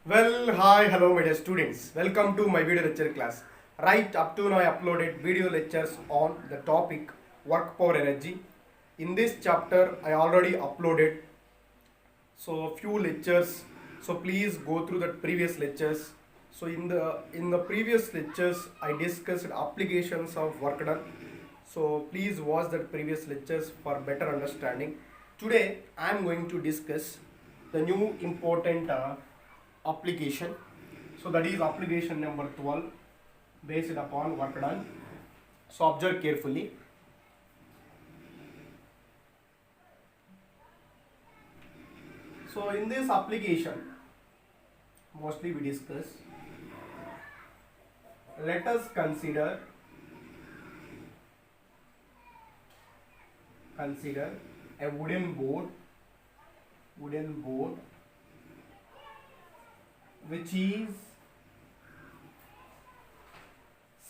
Well, hi, hello, my dear students. Welcome to my video lecture class. Right up to now, I uploaded video lectures on the topic work power energy. In this chapter, I already uploaded so few lectures. So please go through the previous lectures. So in the previous lectures, I discussed applications of work done. So please watch the previous lectures for better understanding. Today, I am going to discuss the new important application. So that is application number 12 based upon work done. So observe carefully. So in this application, mostly we discuss. Let us consider a wooden board which is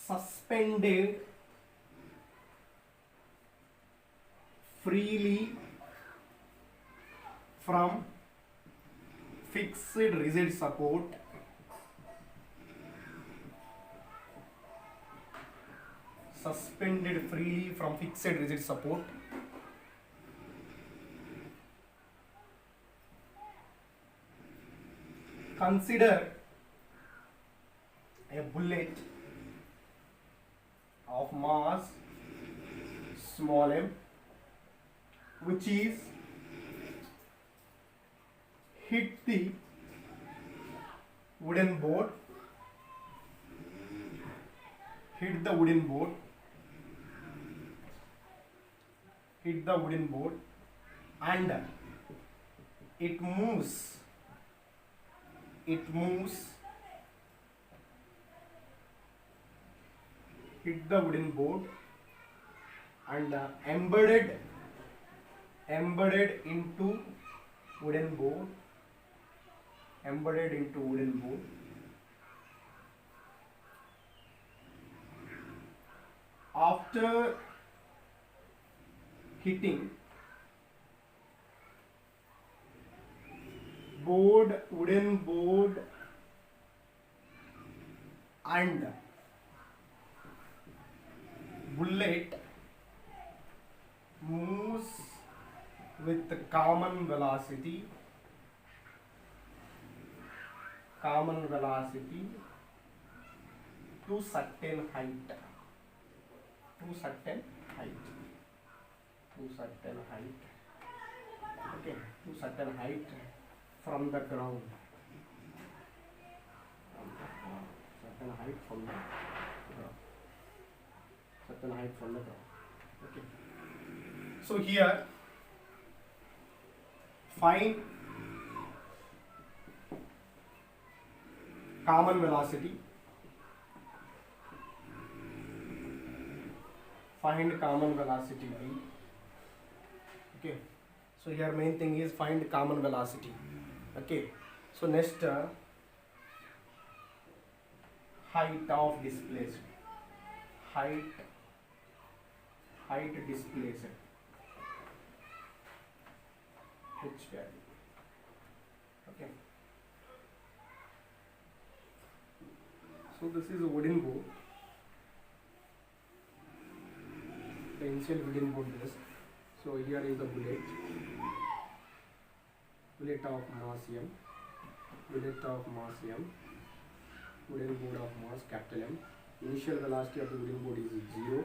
suspended freely from fixed rigid support Consider a bullet of mass small m which is hit the wooden board and it moves hit the wooden board and embedded into wooden board after hitting wooden board and bullet moves with common velocity to certain height from the ground okay. So here find common velocity v. Okay, so here main thing is find common velocity. Okay, so next height of displaced h value. Okay, so this is a wooden board, the initial wooden board this. So here is the bullet of mass m, wooden board of mass capital M. Initial velocity of the wooden board is 0.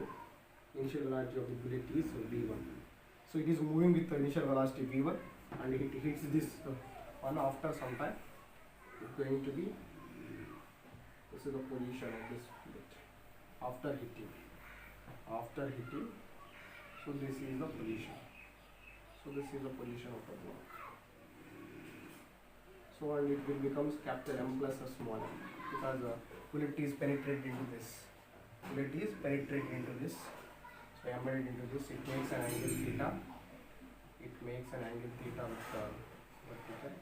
Initial velocity of the bullet is v1. So it is moving with the initial velocity v1 and it hits this one after some time. It's going to be, this is the position of this bullet after hitting. So this is the position. of the block. So and it will becomes capital M plus a small m because the bullet is penetrated into this. So embedded into this, it makes an angle theta. With the vertical.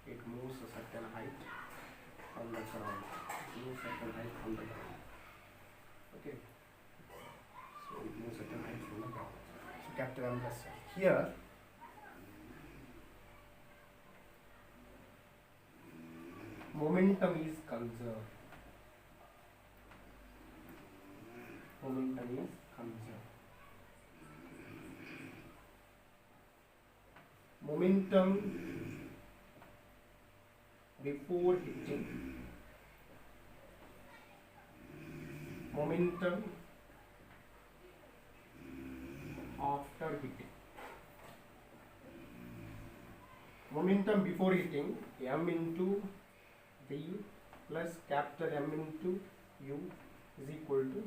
It moves a certain height from the ground. Okay. So it moves certain height from the ground. So capital M plus here. momentum is conserved. Momentum is conserved. Momentum before hitting, momentum after hitting. Momentum before hitting, m into v plus capital M into u is equal to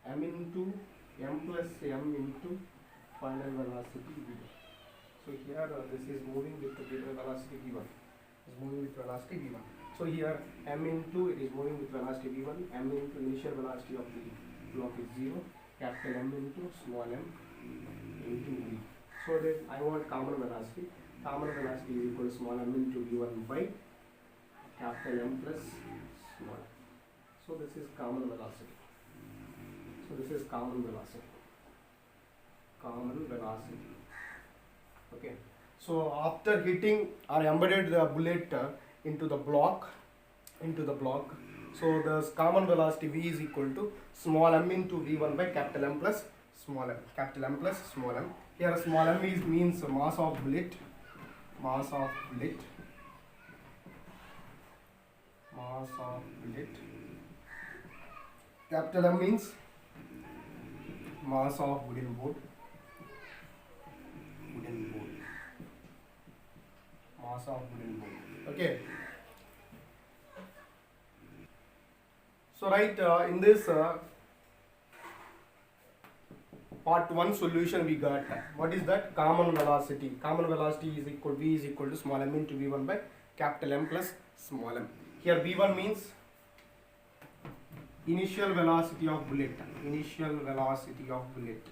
m into m plus m into final velocity v. So here this is moving with the velocity v1. Is moving with velocity v1. So here m into, it is moving with velocity v1. M into initial velocity of the block is 0. Capital M into small m into v. So that I want common velocity. Common velocity is equal to small m into v1 by capital M plus small m. So this is common velocity. So this is common velocity. Common velocity. Okay. So after hitting or embedded the bullet into the block, so the common velocity v is equal to small m into v1 by capital M plus small m. Capital M plus small m. Here small m is means mass of bullet. Mass of bullet. Mass of bullet. Capital M means mass of wooden board. Wooden board. Mass of wooden board. Okay. So right in this part 1 solution we got what is that? Common velocity. Common velocity is equal, v is equal to small m into v1 by capital M plus small m. Here v1 means initial velocity of bullet. Initial velocity of bullet.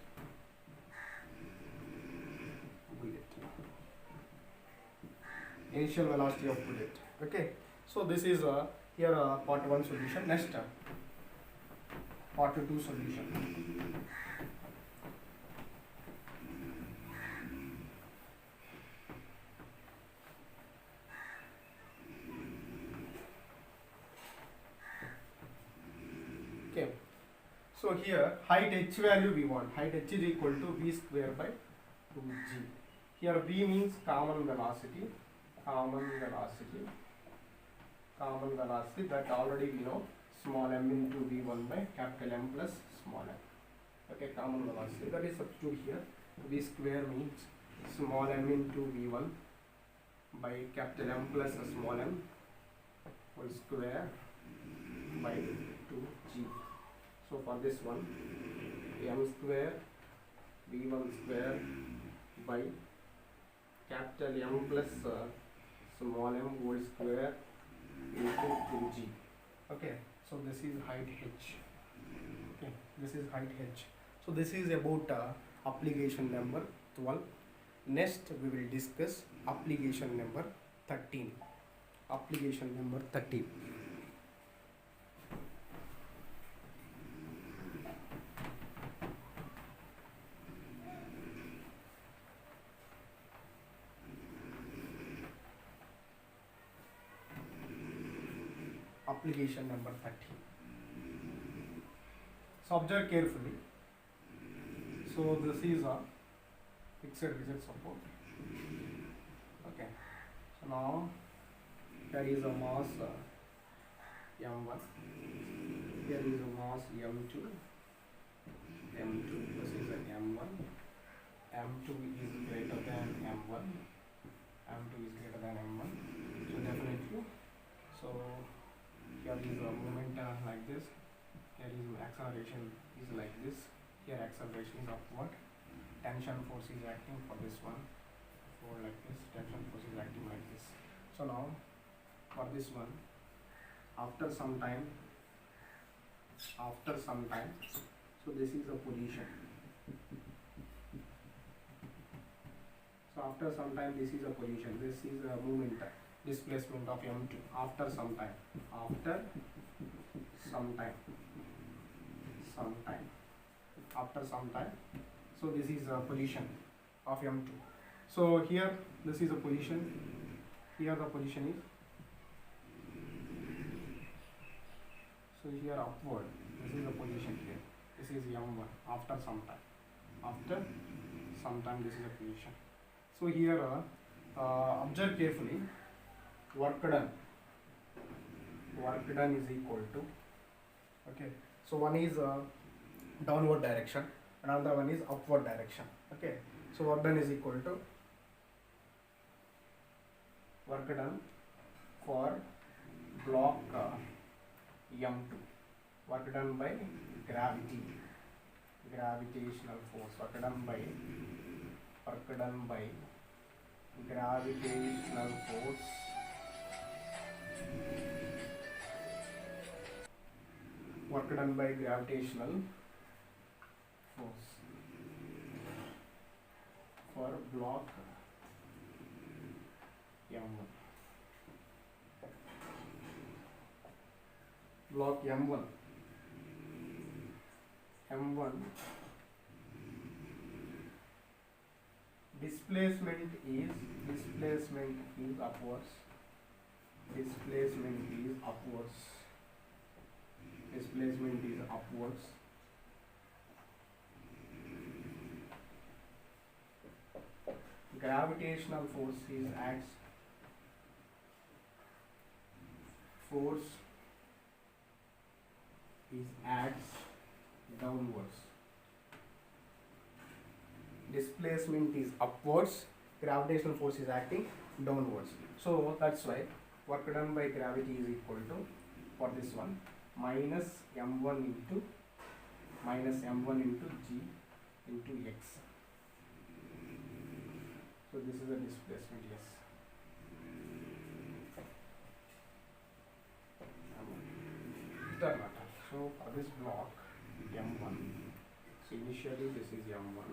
Initial velocity of bullet. Okay. So this is here part 1 solution. Next part 2 solution. Okay. So here height h value we want. Height h is equal to v square by 2g. Here v means common velocity. Common velocity. Common velocity that already we know, small m into v1 by capital M plus small m. Okay, common velocity that is substitute here. V square means small m into v1 by capital M plus small m whole square by 2g. So for this one, m square v1 square by capital M plus small m whole square into 2g. Okay, so this is height h. Okay, this is height h. So this is about application number 12. Next we will discuss application number 13. Application number 13. Application number 13. So observe carefully. So this is a fixed rigid support. Okay. So now there is a mass m1. Here is a mass m2. M2. This is a m1. M2 is greater than m1. M2 is greater than m1. So definitely. So here is a moment like this. Here is acceleration is like this. Here acceleration is upward. Tension force is acting for this one. For like this, tension force is acting like this. So now for this one, after some time, so this is a position. So after some time, this is a position. This is a movement, displacement of m2. After some time, after some time. So this is a position of m2. So here this is a position. Here the position is So here upward, this is the position here. This is M1 after some time. After some time, this is a position. So here, observe carefully. Work done. Work done is equal to. Okay. So one is downward direction, another one is upward direction. Okay. So work done is equal to work done for block M2. Work done by gravitational force. Work done by gravitational force. Work done by gravitational force for block M1. Block M1. Displacement is upwards. Displacement is upwards. Gravitational force acts downwards. Displacement is upwards, gravitational force is acting downwards. So that's why work done by gravity is equal to, for this one, minus m1 into g into x. So this is the displacement, yes. So for this block m1, so initially this is m1.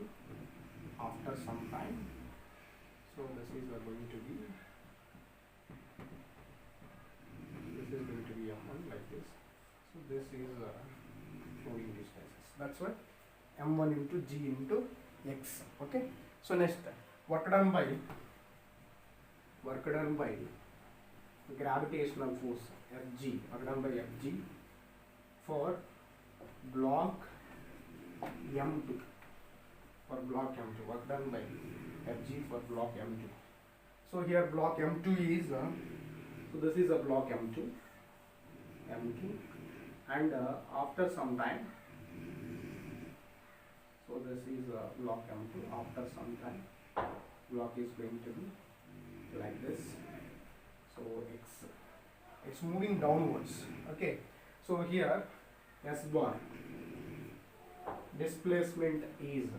After some time, so this is going to be m1 like this. So this is moving distances. That's why m1 into g into x. Okay. So next, work done by gravitational force Fg. Work done by Fg for block M2. For block M2, work done by Fg for block M2. So here block M2 is, so this is a block M2, and after some time, so this is block M2. After some time, block is going to be like this. So it's moving downwards. Okay. So here S bar, displacement is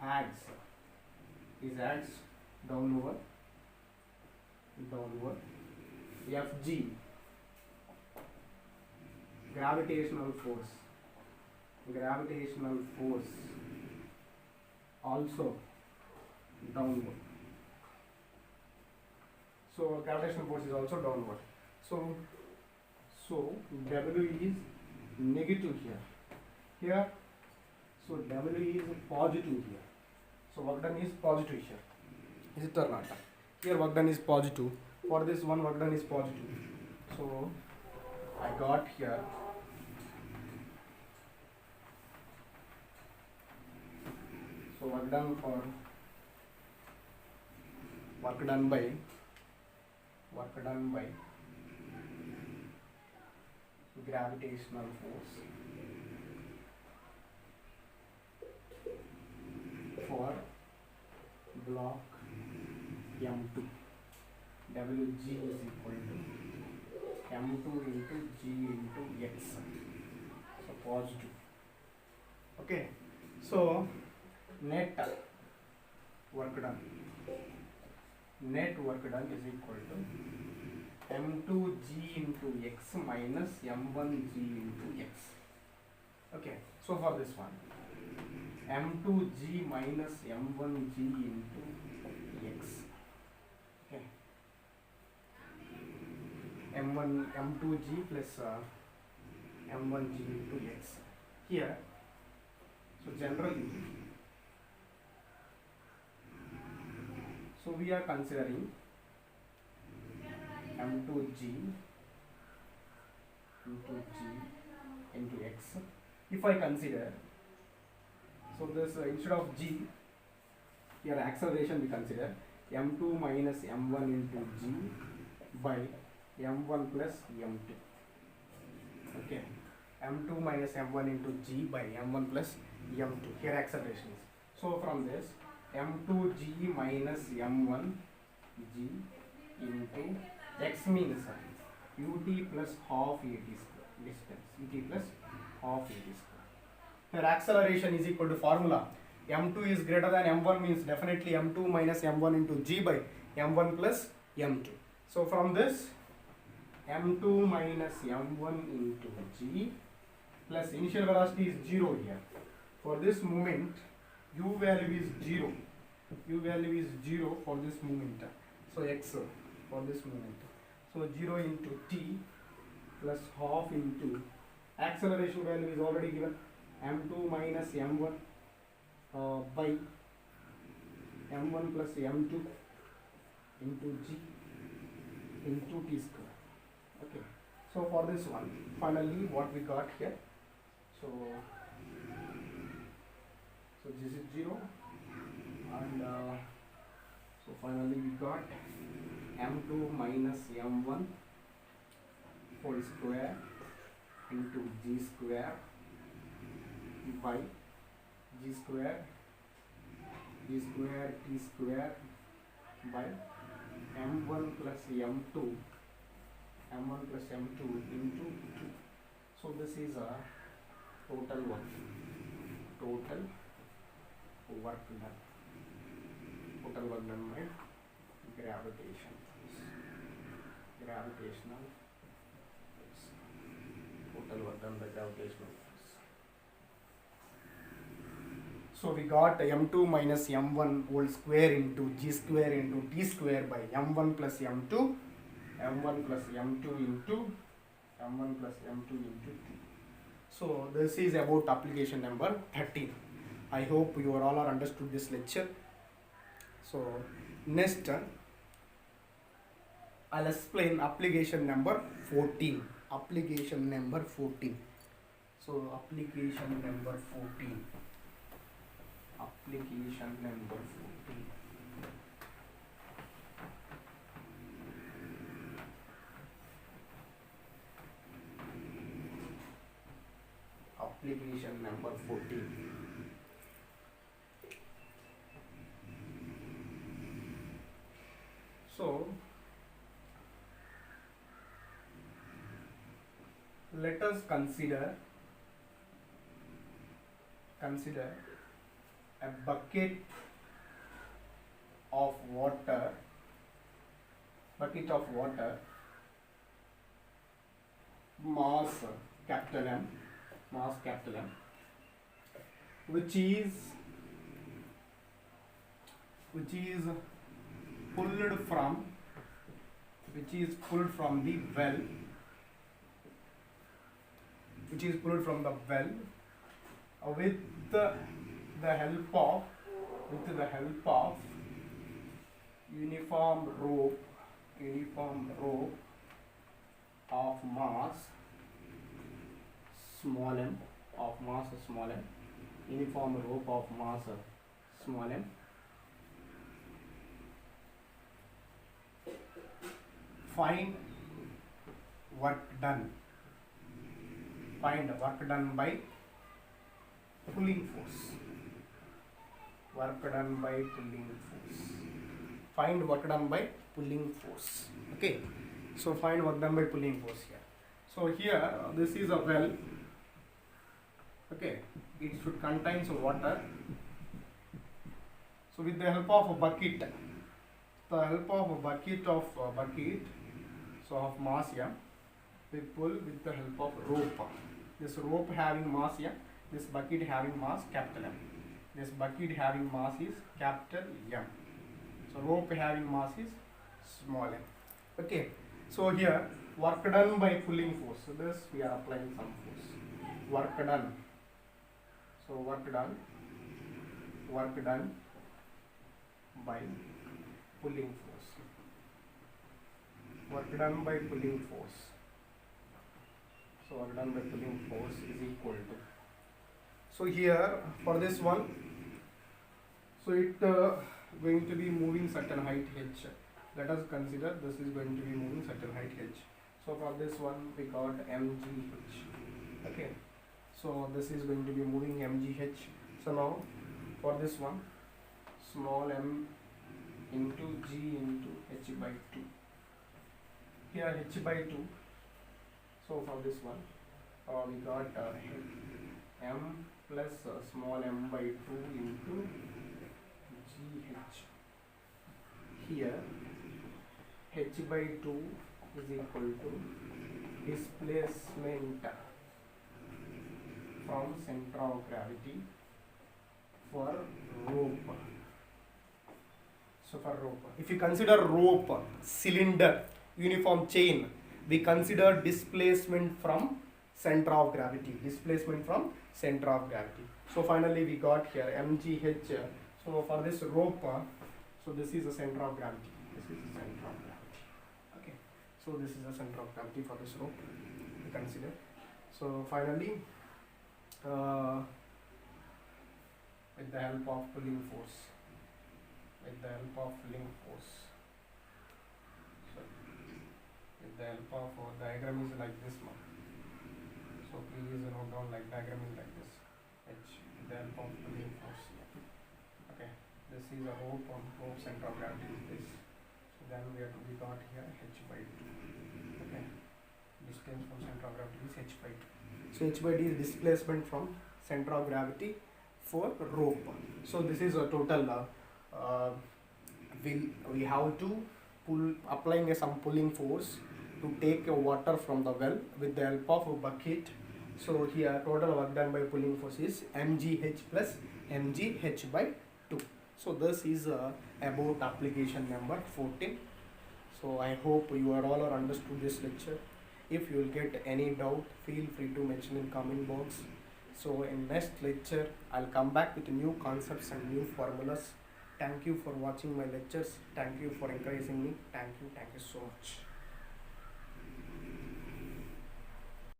acts downward. Fg, gravitational force also downward. So gravitational force is also downward. So W is negative here. So W is positive here. So work done is positive here. Is it or not? Here work done is positive. For this one, work done is positive. So I got here work done by gravitational force for block M2. Wg is equal to M2 into G into X. So positive. Okay. So net work done is equal to M2G into X minus M1G into X. Okay. So for this one, M2G minus M1G into X. Okay. M2G plus M1G into X. Here, so generally, so we are considering M2G into g into x. If I consider, so this instead of g, here acceleration we consider m2 minus m1 into g by m1 plus m2. Okay, m2 minus m1 into g by m1 plus m2. Here acceleration is. So from this, m2g minus m1 g into x means ut plus half at square distance, ut plus half at square. Here acceleration is equal to formula m2 is greater than m1 means definitely m2 minus m1 into g by m1 plus m2. So from this, m2 minus m1 into g plus initial velocity is 0 here. For this moment, u value is 0. U value is 0 for this moment. So x for this moment. So 0 into t plus half into acceleration value is already given m2 minus m1 by m1 plus m2 into g into t square. Okay. So for this one, finally what we got here. So this is 0 and so finally we got m2 minus m1 whole square into g square by g square t square by m1 plus m2 into 2. So this is a total work done. Total work done by gravitational force. Total work done by gravitational force. So we got m2 minus m1 whole square into g square into t square by m1 plus m2 into 2. So this is about application number 13. I hope you all are understood this lecture. So next I'll explain application number 14. Application number 14. So application number 14. Application number 14. Application number 14. So let us consider a bucket of water, mass capital M, which is pulled from the well, with the help of uniform rope of mass small m, uniform rope of mass small m, find work done by pulling force. Find work done by pulling force. Okay, so find work done by pulling force here. So here this is a well. Okay, it should contain some water. So with the help of a bucket, so of mass m, we pull with the help of rope. This rope having mass m, this bucket having mass capital M. This bucket having mass is capital M. So rope having mass is small m. Okay. So here work done by pulling force. So this we are applying some force. Work done. So work done by pulling force. Work done by pulling force. So work done by pulling force is equal to. So here for this one, so it going to be moving certain height h. Let us consider this is going to be moving certain height h. So for this one we got mgh. Okay. So this is going to be moving mgh. So now for this one, small m into g into h by 2. Here h by 2. So for this one, we got m plus small m by 2 into gh. Here h by 2 is equal to displacement from center of gravity for rope. So for rope, if you consider rope, cylinder, uniform chain, we consider displacement from center of gravity. Displacement from center of gravity. So finally we got here mgh. So for this rope, so this is the center of gravity. This is the center of gravity. Okay. So this is the center of gravity for this rope. We consider. So finally, with the help of pulling force, so with the help of diagram is like this one. So please note down like diagram is like this. H with the help of pulling force. Okay. This is a rope on rope center of gravity is this. So then we got here h by 2. Okay. Distance from center of gravity is h by 2. So h by 2 is displacement from center of gravity for rope. So this is a total. We have to applying some pulling force to take water from the well with the help of a bucket. So here total work done by pulling force is mgh plus mgh by 2. So this is about application number 14. So I hope you are all understood this lecture. If you will get any doubt, feel free to mention in comment box. So in next lecture, I'll come back with new concepts and new formulas. Thank you for watching my lectures. Thank you for encouraging me. Thank you so much.